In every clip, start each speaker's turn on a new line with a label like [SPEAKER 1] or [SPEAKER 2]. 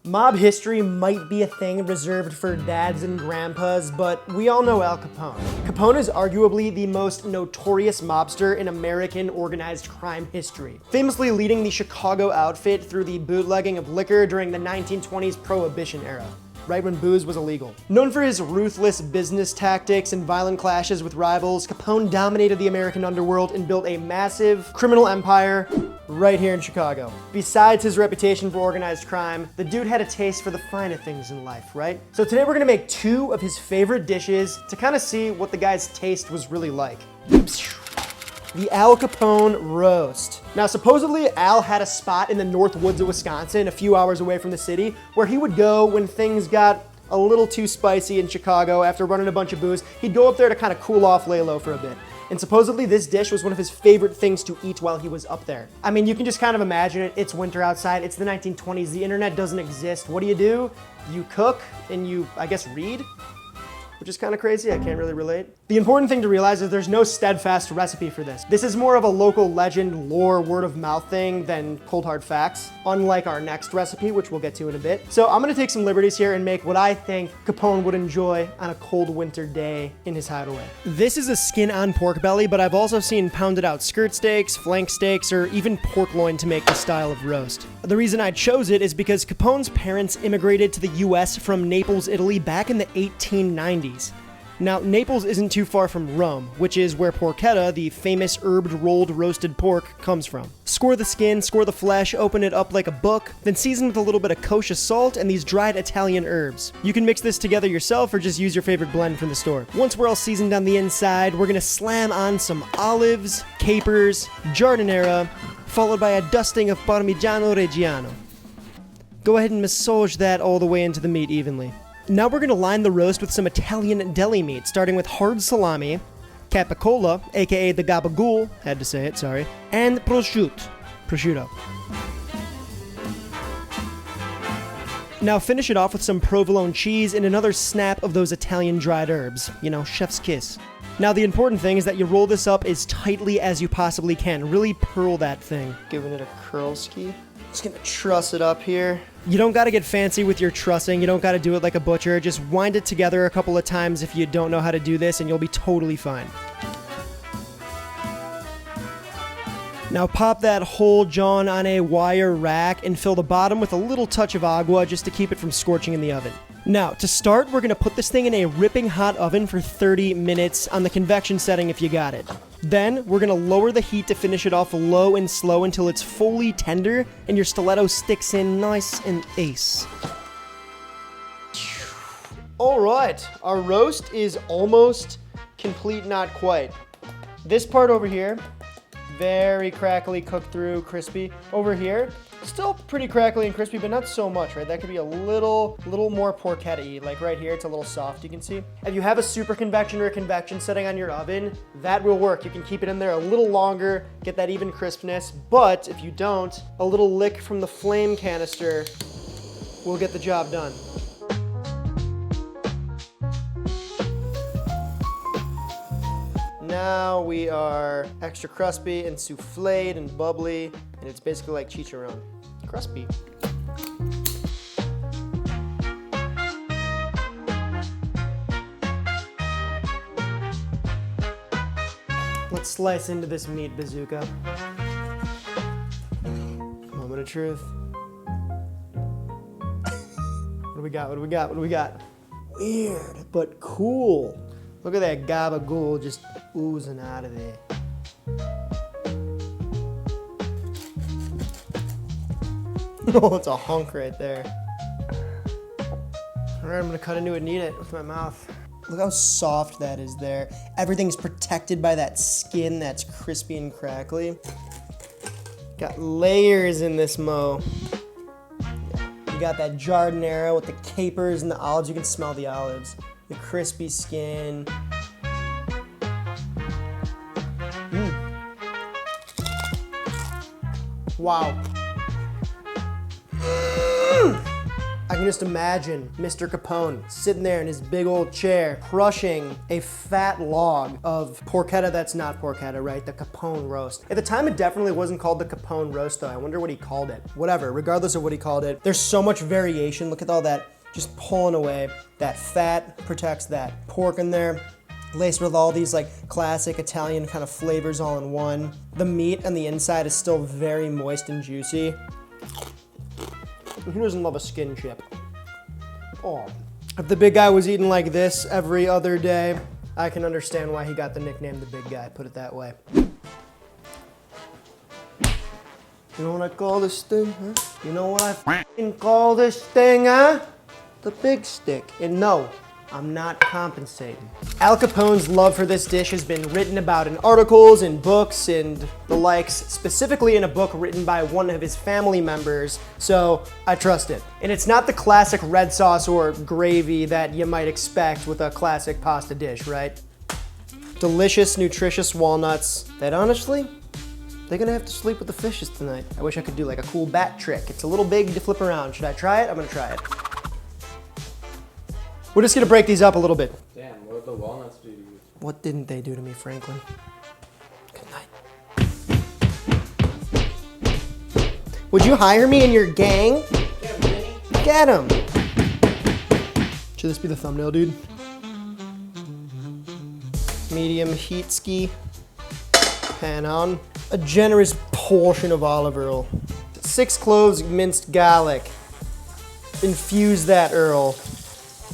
[SPEAKER 1] Mob history might be a thing reserved for dads and grandpas, but we all know Al Capone. Capone is arguably the most notorious mobster in American organized crime history, famously leading the Chicago outfit through the bootlegging of liquor during the 1920s Prohibition era, right when booze was illegal. Known for his ruthless business tactics and violent clashes with rivals, Capone dominated the American underworld and built a massive criminal empire right here in Chicago. Besides his reputation for organized crime, the dude had a taste for the finer things in life, right? So today we're gonna make two of his favorite dishes to kind of see what the guy's taste was really like. The Al Capone roast. Now, supposedly Al had a spot in the North Woods of Wisconsin, a few hours away from the city, where he would go when things got a little too spicy in Chicago after running a bunch of booze. He'd go up there to kind of cool off, lay low for a bit. And supposedly this dish was one of his favorite things to eat while he was up there. I mean, you can just kind of imagine it. It's winter outside. It's the 1920s. The internet doesn't exist. What do? You cook and you, I guess, read? Which is kind of crazy, I can't really relate. The important thing to realize is there's no steadfast recipe for this. This is more of a local legend, lore, word of mouth thing than cold hard facts, unlike our next recipe, which we'll get to in a bit. So I'm gonna take some liberties here and make what I think Capone would enjoy on a cold winter day in his hideaway. This is a skin-on pork belly, but I've also seen pounded out skirt steaks, flank steaks, or even pork loin to make this style of roast. The reason I chose it is because Capone's parents immigrated to the US from Naples, Italy back in the 1890s. Now, Naples isn't too far from Rome, which is where porchetta, the famous herbed rolled roasted pork, comes from. Score the skin, score the flesh, open it up like a book, then season with a little bit of kosher salt and these dried Italian herbs. You can mix this together yourself or just use your favorite blend from the store. Once we're all seasoned on the inside, we're gonna slam on some olives, capers, giardiniera, followed by a dusting of Parmigiano Reggiano. Go ahead and massage that all the way into the meat evenly. Now we're going to line the roast with some Italian deli meat, starting with hard salami, capicola, aka the gabagool, had to say it, sorry, and prosciutto. Now finish it off with some provolone cheese and another snap of those Italian dried herbs. You know, chef's kiss. Now the important thing is that you roll this up as tightly as you possibly can. Really pearl that thing. Giving it a curl ski. Just gonna truss it up here. You don't gotta get fancy with your trussing. You don't gotta do it like a butcher. Just wind it together a couple of times if you don't know how to do this and you'll be totally fine. Now pop that whole John on a wire rack and fill the bottom with a little touch of agua just to keep it from scorching in the oven. Now, to start, we're gonna put this thing in a ripping hot oven for 30 minutes on the convection setting if you got it. Then, we're gonna lower the heat to finish it off low and slow until it's fully tender and your stiletto sticks in nice and ace. All right, our roast is almost complete, not quite. This part over here, very crackly, cooked through, crispy. Over here, still pretty crackly and crispy, but not so much, right? That could be a little more porchetta-y. Like right here, it's a little soft, you can see. If you have a super convection or a convection setting on your oven, that will work. You can keep it in there a little longer, get that even crispness, but if you don't, a little lick from the flame canister will get the job done. Now we are extra crispy and souffled and bubbly, and it's basically like chicharron. Crispy. Let's slice into this meat bazooka. Moment of truth. What do we got? Weird, but cool. Look at that gabagool just oozing out of there. Oh, it's a hunk right there. All right, I'm gonna cut into it and eat it with my mouth. Look how soft that is there. Everything's protected by that skin that's crispy and crackly. Got layers in this mo. You got that giardiniera with the capers and the olives. You can smell the olives. The crispy skin. Wow. I can just imagine Mr. Capone sitting there in his big old chair, crushing a fat log of porchetta that's not porchetta, right? The Capone roast. At the time, it definitely wasn't called the Capone roast, though. I wonder what he called it. Whatever, regardless of what he called it, there's so much variation. Look at all that just pulling away. That fat protects that pork in there, laced with all these like classic Italian kind of flavors all in one. The meat on the inside is still very moist and juicy. Who doesn't love a skin chip? Oh. If the big guy was eating like this every other day, I can understand why he got the nickname the big guy, put it that way. You know what I call this thing, huh? You know what I f***ing call this thing, huh? The big stick. And no, I'm not compensating. Al Capone's love for this dish has been written about in articles and books and the likes, specifically in a book written by one of his family members, so I trust it. And it's not the classic red sauce or gravy that you might expect with a classic pasta dish, right? Delicious, nutritious walnuts that honestly, they're gonna have to sleep with the fishes tonight. I wish I could do like a cool bat trick. It's a little big to flip around. Should I try it? I'm gonna try it. We're just gonna break these up a little bit.
[SPEAKER 2] Damn, what did the walnuts do to you?
[SPEAKER 1] What didn't they do to me, Franklin? Good night. Would you hire me in your gang? Get him. Should this be the thumbnail, dude? Medium heat ski. Pan on. A generous portion of olive oil. 6 cloves minced garlic. Infuse that, Earl.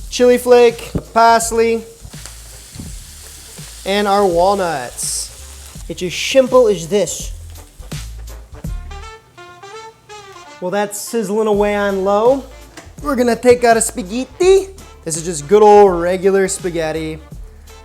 [SPEAKER 1] Chili flake, parsley, and our walnuts. It's as simple as this. While that's sizzling away on low, we're gonna take out a spaghetti. This is just good old regular spaghetti,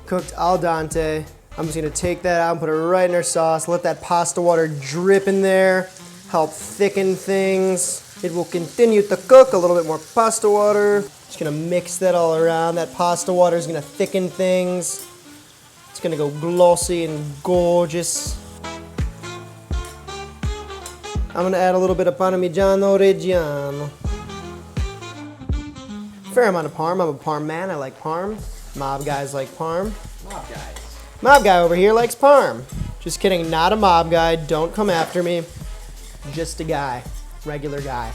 [SPEAKER 1] cooked al dente. I'm just gonna take that out and put it right in our sauce, let that pasta water drip in there, help thicken things. It will continue to cook, a little bit more pasta water. Just gonna mix that all around. That pasta water is gonna thicken things. It's gonna go glossy and gorgeous. I'm gonna add a little bit of Parmigiano Reggiano. Fair amount of parm. I'm a parm man, I like parm. Mob guys like parm.
[SPEAKER 2] Mob guys.
[SPEAKER 1] Mob guy over here likes parm. Just kidding, not a mob guy, don't come after me. Just a guy, regular guy.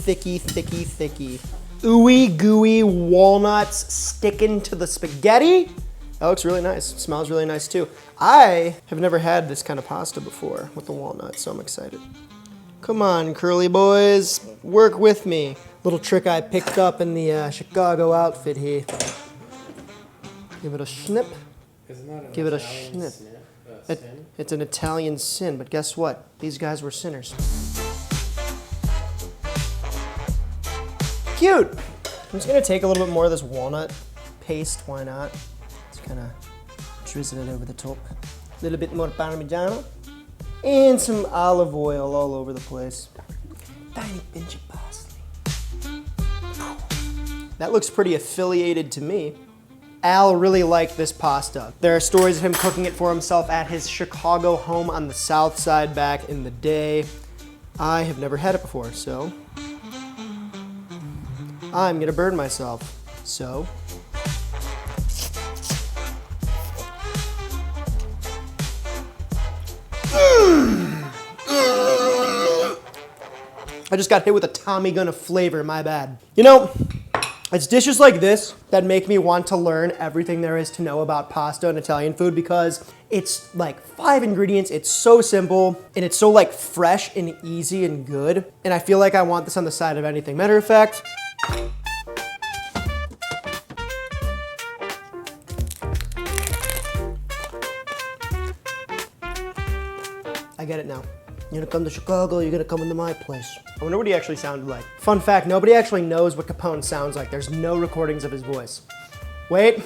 [SPEAKER 1] Thicky, thicky, thicky. Ooey gooey walnuts sticking to the spaghetti. That looks really nice. It smells really nice too. I have never had this kind of pasta before with the walnuts, so I'm excited. Come on, curly boys, work with me. Little trick I picked up in the Chicago outfit here. Give it a snip. Give it a snip. It's an Italian sin, but guess what? These guys were sinners. Cute. I'm just gonna take a little bit more of this walnut paste, why not? Just kind of drizzle it over the top. A little bit more Parmigiano. And some olive oil all over the place. Tiny pinch of parsley. That looks pretty affiliated to me. Al really liked this pasta. There are stories of him cooking it for himself at his Chicago home on the south side back in the day. I have never had it before, so I'm gonna burn myself. So I just got hit with a Tommy gun of flavor, my bad. You know, it's dishes like this that make me want to learn everything there is to know about pasta and Italian food because it's like 5 ingredients, it's so simple, and it's so like fresh and easy and good. And I feel like I want this on the side of anything. Matter of fact, I get it now. You're gonna come to Chicago, you're gonna come into my place. I wonder what he actually sounded like. Fun fact, nobody actually knows what Capone sounds like. There's no recordings of his voice. Wait,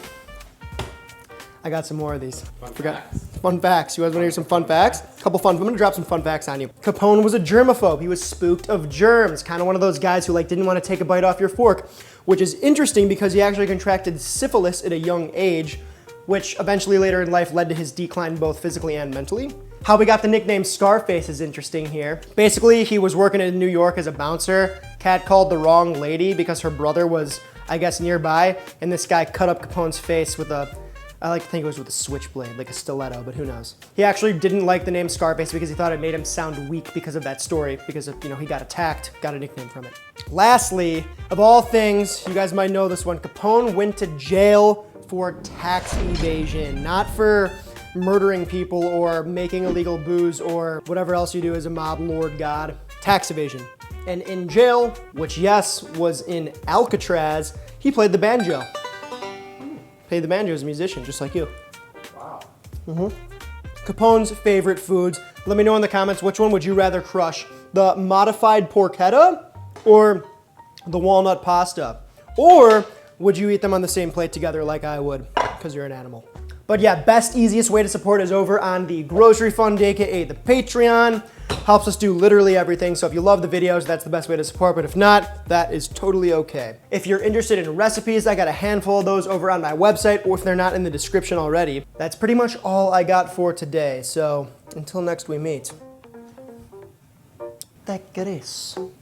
[SPEAKER 1] I got some more of these. Fun facts. You guys wanna hear some fun facts? I'm gonna drop some fun facts on you. Capone was a germaphobe. He was spooked of germs. Kind of one of those guys who like didn't wanna take a bite off your fork, which is interesting because he actually contracted syphilis at a young age, which eventually later in life led to his decline both physically and mentally. How we got the nickname Scarface is interesting here. Basically, he was working in New York as a bouncer, catcalled the wrong lady because her brother was, I guess, nearby, and this guy cut up Capone's face with a, I like to think it was with a switchblade, like a stiletto, but who knows. He actually didn't like the name Scarface because he thought it made him sound weak because of that story, because of, he got attacked, got a nickname from it. Lastly, of all things, you guys might know this one, Capone went to jail for tax evasion, not for murdering people or making illegal booze or whatever else you do as a mob lord god. Tax evasion. And in jail, which yes, was in Alcatraz, he played the banjo. Played the banjo as a musician, just like you.
[SPEAKER 2] Wow.
[SPEAKER 1] Capone's favorite foods. Let me know in the comments, which one would you rather crush? The modified porchetta or the walnut pasta? Or would you eat them on the same plate together like I would, because you're an animal? But yeah, best, easiest way to support is over on the grocery fund, aka the Patreon. Helps us do literally everything, so if you love the videos, that's the best way to support, but if not, that is totally okay. If you're interested in recipes, I got a handful of those over on my website, or if they're not in the description already. That's pretty much all I got for today, so until next we meet. Te querés.